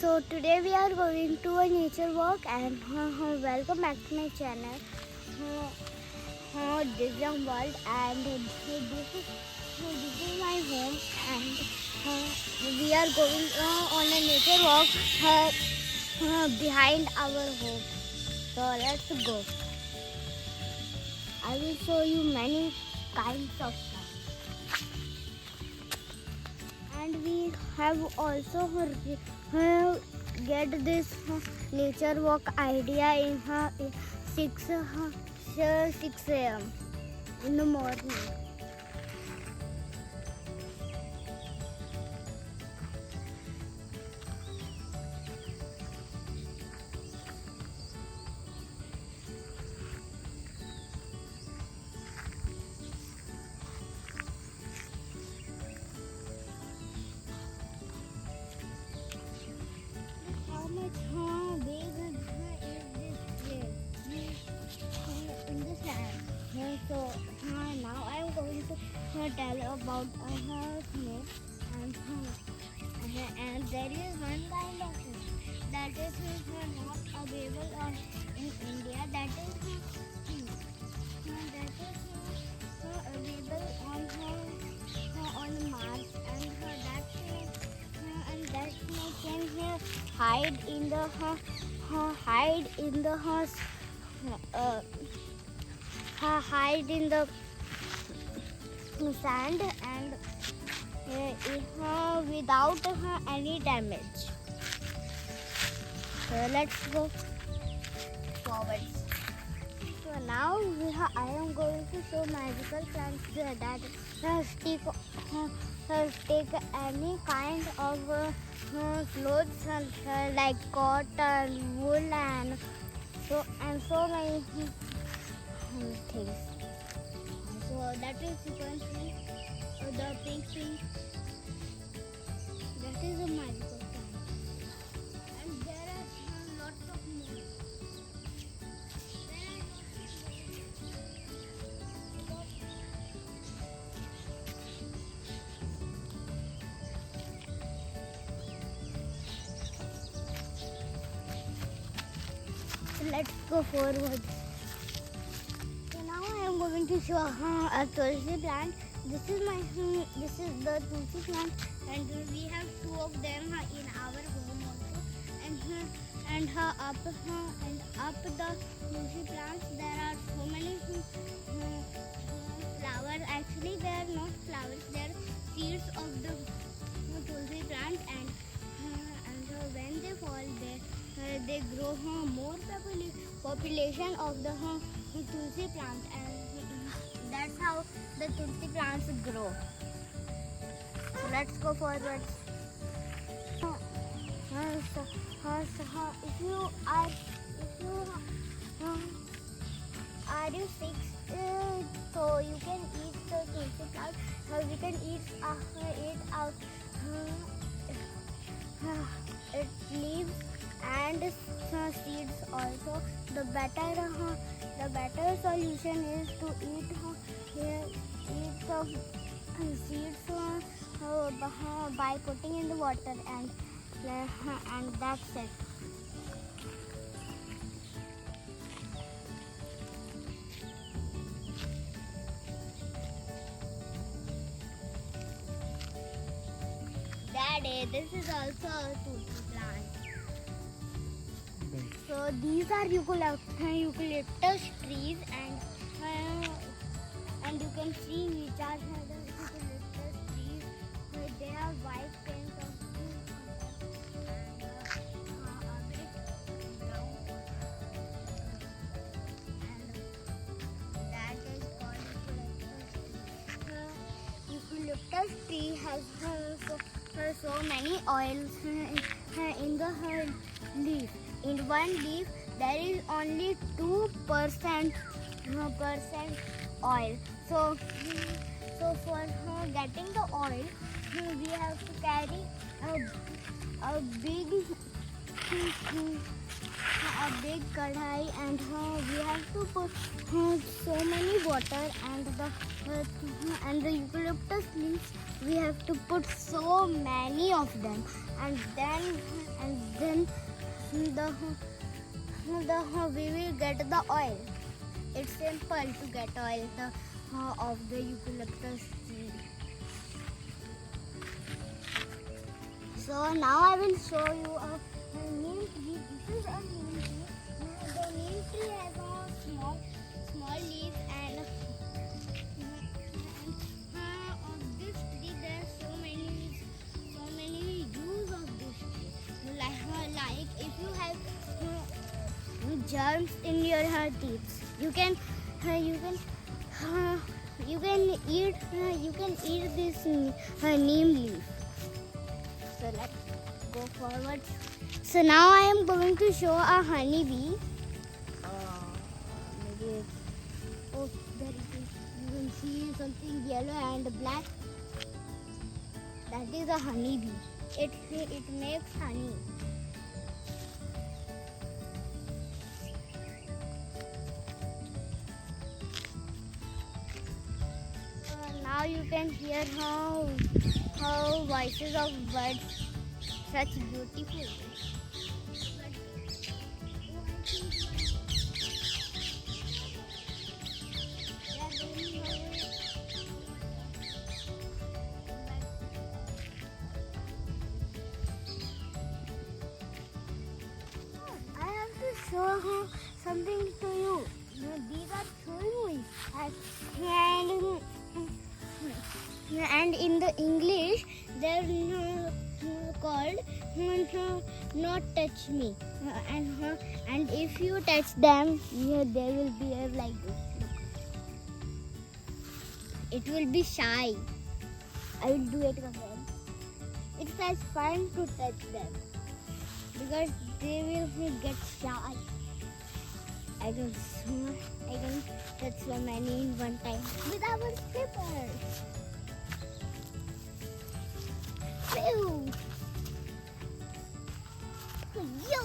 So today we are going to a nature walk and welcome back to my channel, Divyam world, and this is my home, and we are going on a nature walk behind our home. So let's go. I will show you many kinds of stuff. And we have also get this nature walk idea in 6 a.m. in the morning. How much big is this place in this land? So now I am going to tell about snake, and there is one kind of snake that is not available in India. That is available on Mars, and that snake can hide in the hide in the sand and without any damage. So let's go forward. So now I am going to show magical plants that take any kind of clothes like cotton, wool, and so many things. So that is, you can see the pink. That is a magical plant, and there are lots of more. So let's go forward. So now I am going to show a tulsi plant. This is the tulsi plant, and we have two of them in our home also. And up the tulsi plants there are so many flowers. Actually, they are not flowers; they are seeds of the tulsi plant, and when they fall, they grow more population of the tulsi plant, and that's how the tulsi plants grow. So let's go forward. If you are you sick, so you can eat the tulsi plant. We can eat out its leaves and seeds also. The better solution is to eat the seeds by putting in the water, and that's it. Daddy, this is also a tulsi plant. So these are eucalyptus trees, and you can see which are the eucalyptus trees. They have white paint on and a bit brown, and that is called eucalyptus tree has so many oils in the leaf. In one leaf, there is only 2% oil. So for getting the oil, we have to carry a big kadhai, and we have to put so many water, and the eucalyptus leaves we have to put so many of them, and we will get the oil. It's simple to get oil of the eucalyptus tree. So now I will show you a neem tree. This is a neem tree. The neem tree has a small leaves and of this tree there are so many use of this tree. Like if you have germs in your teeth, you can eat this neem leaf. So let's go forward. So now I am going to show a honeybee. Maybe oh, there it is. You can see something yellow and black. That is a honeybee. It makes honey. Now you can hear how voices of birds, such beautiful. I have to show something to you. These are churmus, and in the English they're called not touch me, and if you touch them, they will be like this. It will be shy. I will do it again. It's such fun to touch them because they will get shy. I can touch so many in one time with our slippers. Pew! Yo!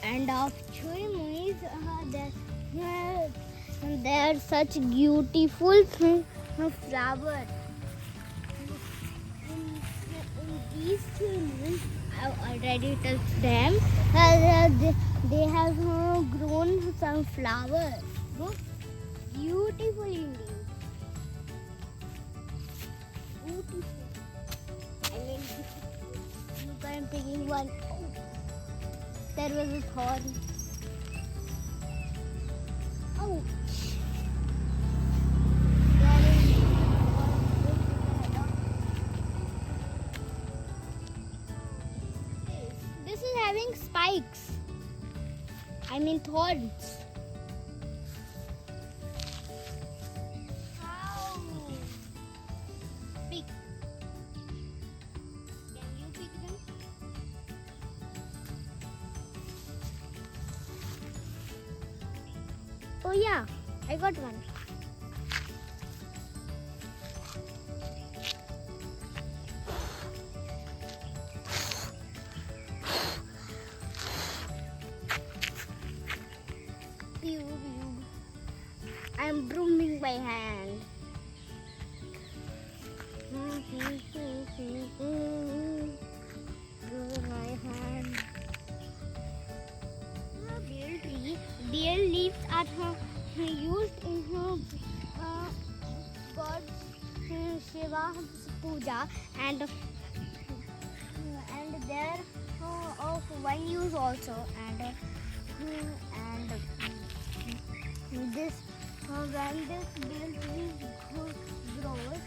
And of churmus, they are such beautiful flowers. In these churmus, I've already touched them. They have grown some flowers. Look, beautiful indeed. Beautiful. I mean, look, I'm taking one. Oh, there was a thorn. Ouch. This is having spikes. I mean thorns. How? Pick. Can you pick them? Oh yeah, I got one. I'm brooming by hand. Brooming my hand. Bear leaves are used in God's Shiva Puja and they're of one use also and this when this bear tree grows,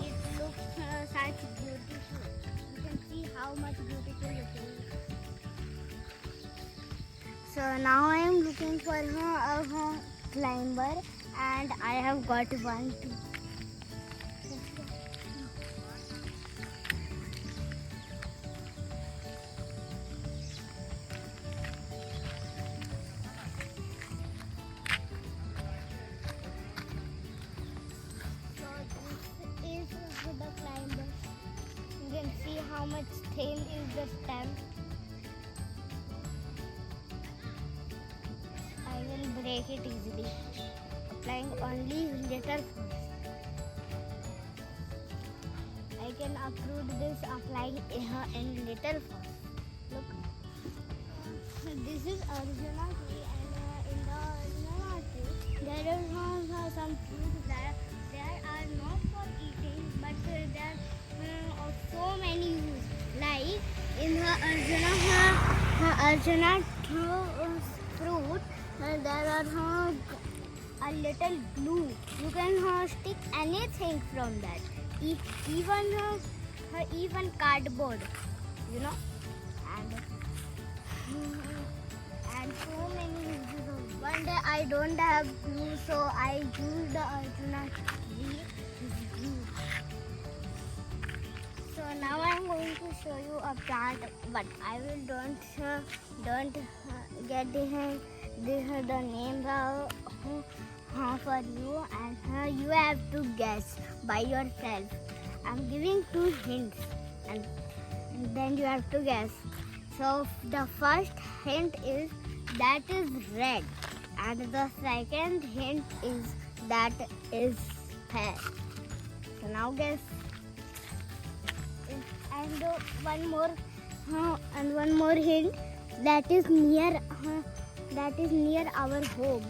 it looks such beautiful. You can see how much beautiful it is. So now I am looking for a climber, and I have got one too. How much thin is the stem? I will break it easily, applying only little first. uproot this, applying in little first. Look, this is Arjuna tree, and in the Arjuna tree there is some fruits that there are not for eating, but there are of so many use. Like in the Arjuna fruit, there are a little glue. You can stick anything from that, even cardboard, you know, and so many uses. One day I don't have glue, so I use the Arjuna tree glue. So now I'm going to show you a plant, but I will don't get the name for you, and you have to guess by yourself. I'm giving 2 hints, and then you have to guess. So the first hint is that is red, and the second hint is that is fair. So now guess. And one more hint, that is near our home.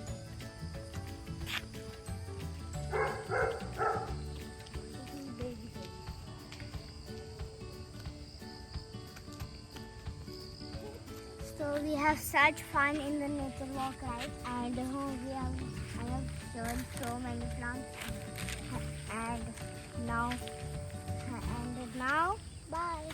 So we have such fun in the nature walk, right? And I have shown so many plants, and now bye.